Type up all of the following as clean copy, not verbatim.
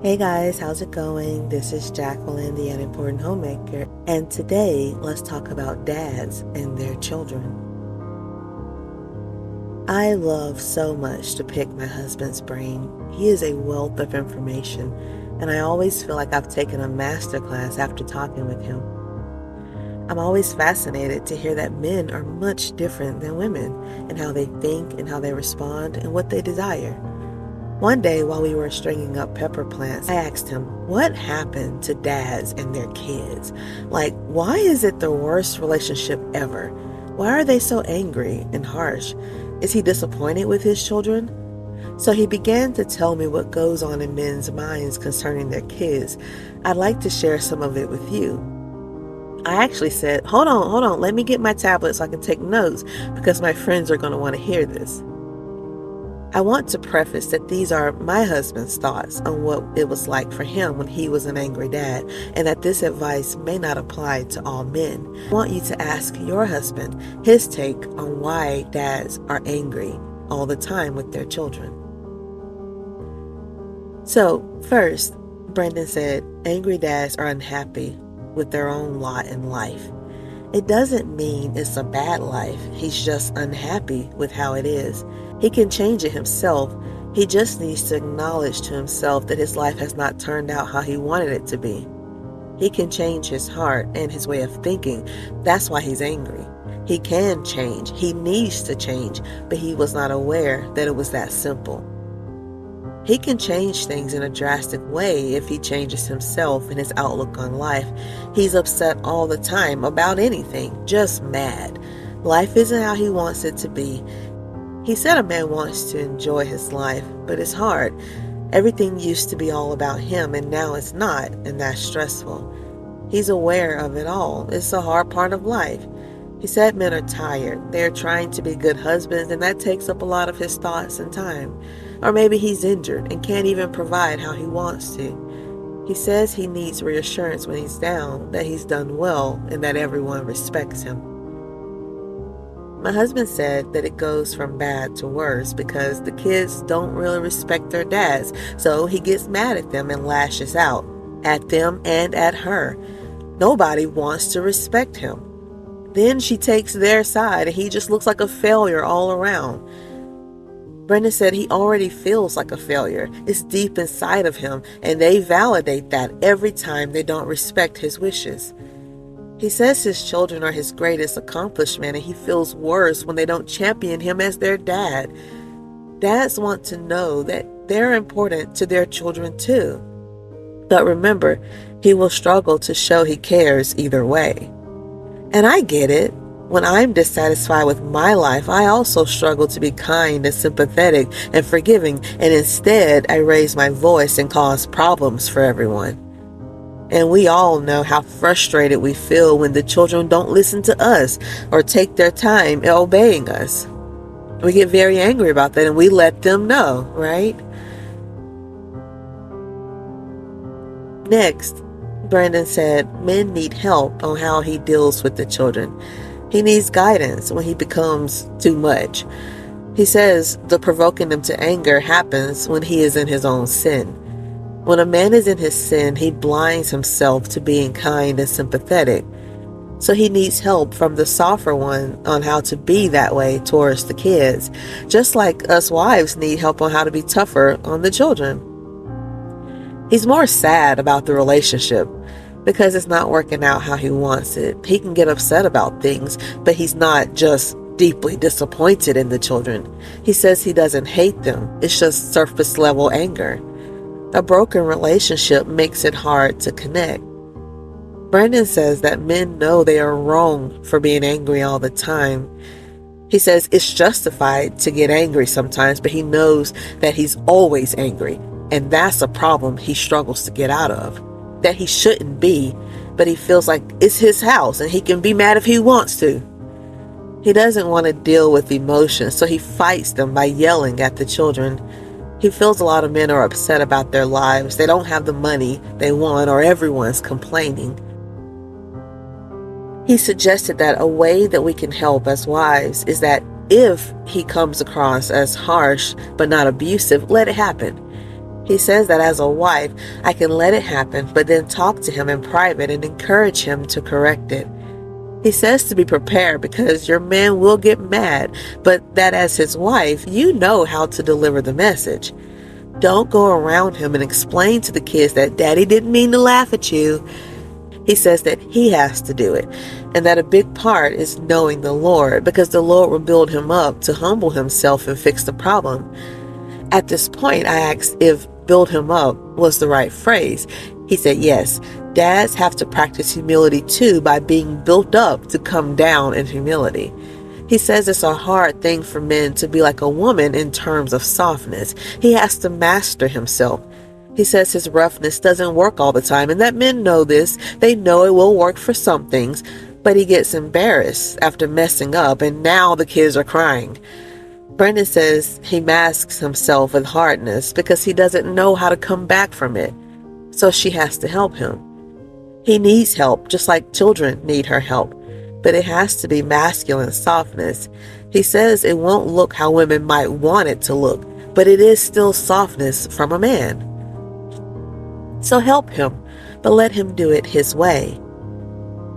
Hey guys, how's it going? This is Jacqueline, the unimportant homemaker, and today let's talk about dads and their children. I love so much to pick my husband's brain. He is a wealth of information, and I always feel like I've taken a master class after talking with him. I'm always fascinated to hear that men are much different than women in how they think and how they respond and what they desire. One day while we were stringing up pepper plants, I asked him, what happened to dads and their kids? Like, why is it the worst relationship ever? Why are they so angry and harsh? Is he disappointed with his children? So he began to tell me what goes on in men's minds concerning their kids. I'd like to share some of it with you. I actually said, hold on, let me get my tablet so I can take notes because my friends are going to want to hear this. I want to preface that these are my husband's thoughts on what it was like for him when he was an angry dad, and that this advice may not apply to all men. I want you to ask your husband his take on why dads are angry all the time with their children. So, first, Brendan said, angry dads are unhappy with their own lot in life. It doesn't mean it's a bad life. He's just unhappy with how it is. He can change it himself. He just needs to acknowledge to himself that his life has not turned out how he wanted it to be. He can change his heart and his way of thinking. That's why he's angry. He can change. He needs to change, but he was not aware that it was that simple. He can change things in a drastic way if he changes himself and his outlook on life. He's upset all the time about anything, just mad. Life isn't how he wants it to be. He said a man wants to enjoy his life, but it's hard. Everything used to be all about him, and now it's not, and that's stressful. He's aware of it all. It's a hard part of life. He said men are tired. They're trying to be good husbands, and that takes up a lot of his thoughts and time. Or maybe he's injured and can't even provide how he wants to. He says he needs reassurance when he's down, that he's done well, and that everyone respects him. My husband said that it goes from bad to worse because the kids don't really respect their dads, so he gets mad at them and lashes out at them and at her. Nobody wants to respect him. Then she takes their side and he just looks like a failure all around. Brendan said he already feels like a failure. It's deep inside of him, and they validate that every time they don't respect his wishes. He says his children are his greatest accomplishment, and he feels worse when they don't champion him as their dad. Dads want to know that they're important to their children too. But remember, he will struggle to show he cares either way. And I get it. When I'm dissatisfied with my life, I also struggle to be kind and sympathetic and forgiving, and instead I raise my voice and cause problems for everyone. And we all know how frustrated we feel when the children don't listen to us or take their time in obeying us. We get very angry about that and we let them know, right? Next, Brandon said men need help on how he deals with the children. He needs guidance when he becomes too much. He says the provoking them to anger happens when he is in his own sin. When a man is in his sin, he blinds himself to being kind and sympathetic. So he needs help from the softer one on how to be that way towards the kids, just like us wives need help on how to be tougher on the children. He's more sad about the relationship because it's not working out how he wants it. He can get upset about things, but he's not just deeply disappointed in the children. He says he doesn't hate them. It's just surface level anger. A broken relationship makes it hard to connect. Brandon says that men know they are wrong for being angry all the time. He says it's justified to get angry sometimes, but he knows that he's always angry, and that's a problem he struggles to get out of. That he shouldn't be, but he feels like it's his house and he can be mad if he wants to. He doesn't want to deal with emotions, so he fights them by yelling at the children. He feels a lot of men are upset about their lives. They don't have the money they want, or everyone's complaining. He suggested that a way that we can help as wives is that if he comes across as harsh but not abusive, let it happen. He says that as a wife, I can let it happen, but then talk to him in private and encourage him to correct it. He says to be prepared because your man will get mad, but that as his wife, you know how to deliver the message. Don't go around him and explain to the kids that daddy didn't mean to laugh at you. He says that he has to do it, and that a big part is knowing the Lord, because the Lord will build him up to humble himself and fix the problem. At this point, I asked if build him up was the right phrase. He said yes. Dads have to practice humility too by being built up to come down in humility. He says it's a hard thing for men to be like a woman in terms of softness. He has to master himself. He says his roughness doesn't work all the time, and that men know this. They know it will work for some things, but he gets embarrassed after messing up, and now the kids are crying. Brendan says he masks himself with hardness because he doesn't know how to come back from it, so she has to help him. He needs help, just like children need her help, but it has to be masculine softness. He says it won't look how women might want it to look, but it is still softness from a man. So help him, but let him do it his way.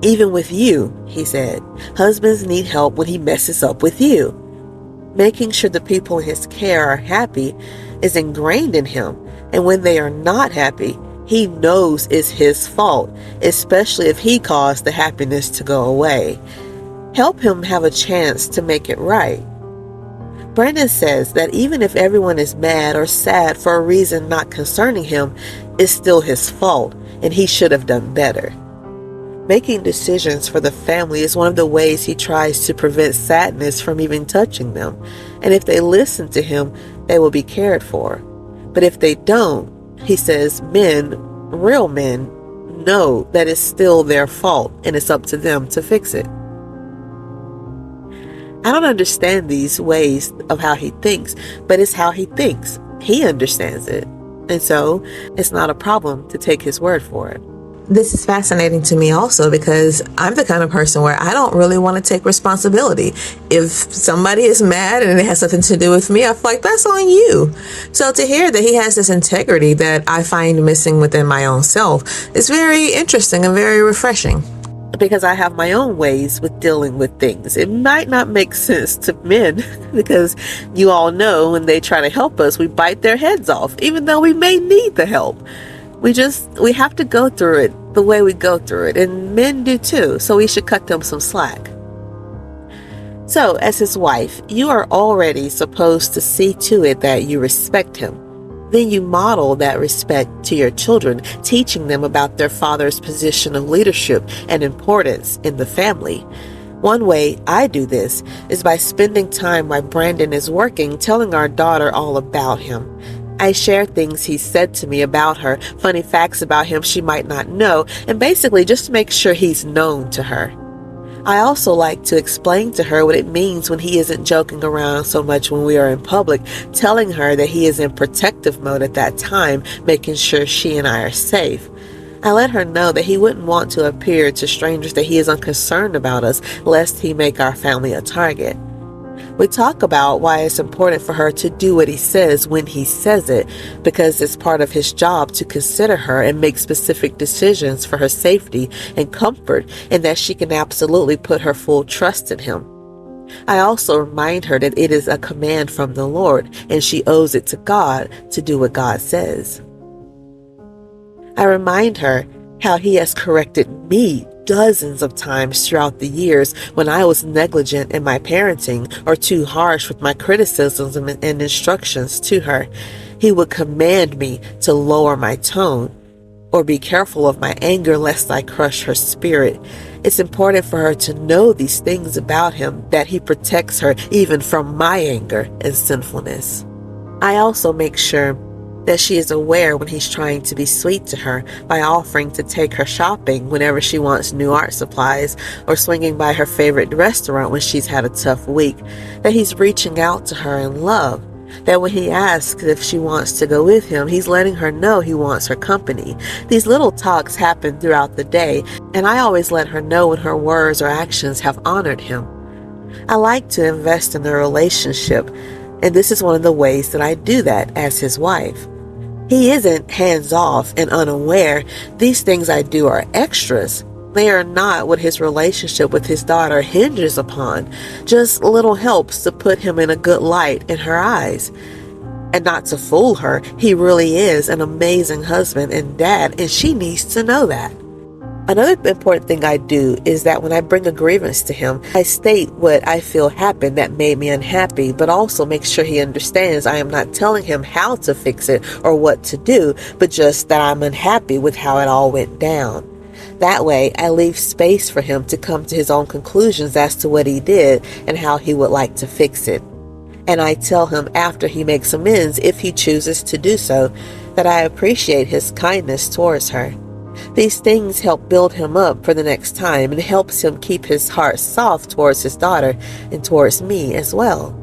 Even with you, he said, husbands need help when he messes up with you. Making sure the people in his care are happy is ingrained in him, and when they are not happy, he knows it's his fault, especially if he caused the happiness to go away. Help him have a chance to make it right. Brandon says that even if everyone is mad or sad for a reason not concerning him, it's still his fault, and he should have done better. Making decisions for the family is one of the ways he tries to prevent sadness from even touching them, and if they listen to him, they will be cared for. But if they don't, he says men, real men, know that it's still their fault and it's up to them to fix it. I don't understand these ways of how he thinks, but it's how he thinks. He understands it. And so it's not a problem to take his word for it. This is fascinating to me also because I'm the kind of person where I don't really want to take responsibility. If somebody is mad and it has something to do with me, I feel like that's on you. So to hear that he has this integrity that I find missing within my own self is very interesting and very refreshing. Because I have my own ways with dealing with things. It might not make sense to men because you all know when they try to help us, we bite their heads off, even though we may need the help. We have to go through it the way we go through it, and men do too, so we should cut them some slack. So, as his wife, you are already supposed to see to it that you respect him. Then you model that respect to your children, teaching them about their father's position of leadership and importance in the family. One way I do this is by spending time while Brandon is working, telling our daughter all about him. I share things he said to me about her, funny facts about him she might not know, and basically just to make sure he's known to her. I also like to explain to her what it means when he isn't joking around so much when we are in public, telling her that he is in protective mode at that time, making sure she and I are safe. I let her know that he wouldn't want to appear to strangers that he is unconcerned about us, lest he make our family a target. We talk about why it's important for her to do what he says when he says it, because it's part of his job to consider her and make specific decisions for her safety and comfort, and that she can absolutely put her full trust in him. I also remind her that it is a command from the Lord, and she owes it to God to do what God says. I remind her how he has corrected me dozens of times throughout the years when I was negligent in my parenting or too harsh with my criticisms and instructions to her. He would command me to lower my tone or be careful of my anger lest I crush her spirit. It's important for her to know these things about him, that he protects her even from my anger and sinfulness. I also make sure that she is aware when he's trying to be sweet to her by offering to take her shopping whenever she wants new art supplies or swinging by her favorite restaurant when she's had a tough week, that he's reaching out to her in love, that when he asks if she wants to go with him, he's letting her know he wants her company. These little talks happen throughout the day, and I always let her know when her words or actions have honored him. I like to invest in the relationship, and this is one of the ways that I do that as his wife. He isn't hands off and unaware. These things I do are extras. They are not what his relationship with his daughter hinges upon, just little helps to put him in a good light in her eyes. And not to fool her, he really is an amazing husband and dad, and she needs to know that. Another important thing I do is that when I bring a grievance to him, I state what I feel happened that made me unhappy, but also make sure he understands I am not telling him how to fix it or what to do, but just that I'm unhappy with how it all went down. That way, I leave space for him to come to his own conclusions as to what he did and how he would like to fix it. And I tell him after he makes amends, if he chooses to do so, that I appreciate his kindness towards her. These things help build him up for the next time and helps him keep his heart soft towards his daughter and towards me as well.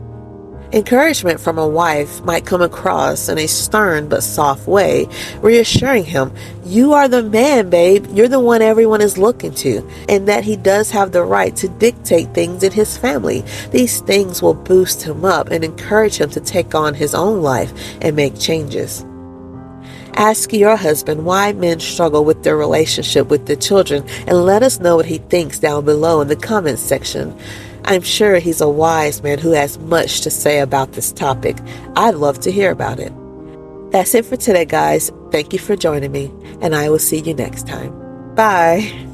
Encouragement from a wife might come across in a stern but soft way, reassuring him, you are the man, babe, you're the one everyone is looking to, and that he does have the right to dictate things in his family. These things will boost him up and encourage him to take on his own life and make changes. Ask your husband why men struggle with their relationship with their children and let us know what he thinks down below in the comments section. I'm sure he's a wise man who has much to say about this topic. I'd love to hear about it. That's it for today, guys. Thank you for joining me, and I will see you next time. Bye.